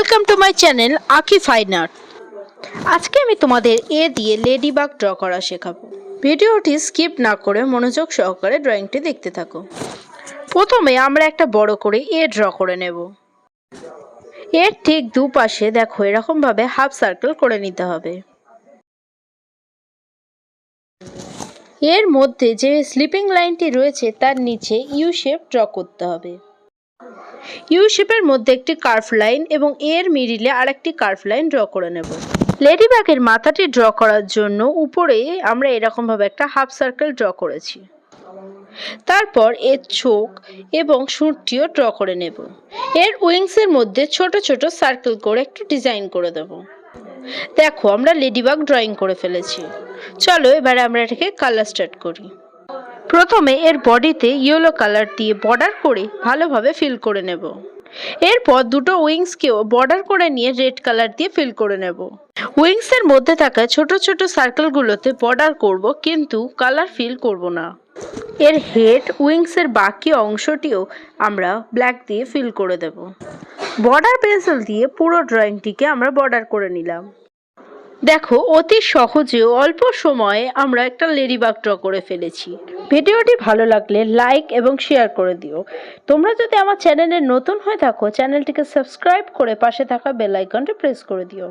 Welcome to my channel আঁকি fine art. আজকে আমি তোমাদের এ দিয়ে লেডিবাগ ড্র করা শেখাবো। ভিডিওটি স্কিপ না করে মনোযোগ সহকারে ড্রয়িংটি দেখতে থাকো। প্রথমে আমরা একটা বড় করে এ ড্র করে নেব। এর ঠিক দুপাশে দেখো এরকমভাবে হাফ সার্কেল করে নিতে হবে। এর মধ্যে যে স্লিপিং লাইনটি রয়েছে তার নিচে ইউ শেপ ড্র করতে হবে। ইউ শেপের মধ্যে একটি কার্ভ লাইন এবং এর মিডিলে আরেকটি কার্ভ লাইন ড্র করে নেব। লেডিবাগের মাথাটি ড্র করার জন্য উপরে আমরা এরকমভাবে একটা হাফ সার্কেল ড্র করেছি। তারপর এর চোখ এবং শুঁটটিও ড্র করে নেব। এর উইংসের মধ্যে ছোট ছোট সার্কেল করে একটু ডিজাইন করে দেব। দেখো আমরা লেডিবাগ ড্রয়িং করে ফেলেছি। চলো এবারে আমরা এটাকে কালার স্টার্ট করি। প্রথমে এর বডিতে ইয়েলো কালার দিয়ে বর্ডার করে ভালোভাবে ফিল করে নেব। এরপর দুটো উইংসকেও বর্ডার করে নিয়ে রেড কালার দিয়ে ফিল করে নেব। উইংসের মধ্যে থাকা ছোট ছোট সার্কেলগুলোতে বর্ডার করব, কিন্তু কালার ফিল করব না। এর হেড উইংসের বাকি অংশটিও আমরা ব্ল্যাক দিয়ে ফিল করে দেব। বর্ডার পেন্সিল দিয়ে পুরো ড্রয়িংটিকে আমরা বর্ডার করে নিলাম। দেখো অতি সহজে অল্প সময়ে আমরা একটা লেডিবাগ ড্র করে ফেলেছি। ভিডিওটি ভালো লাগলে লাইক এবং শেয়ার করে দিও। তোমরা যদি আমার চ্যানেলে নতুন হয়ে থাকো চ্যানেলটিকে সাবস্ক্রাইব করে পাশে থাকা বেল আইকনটি প্রেস করে দিও।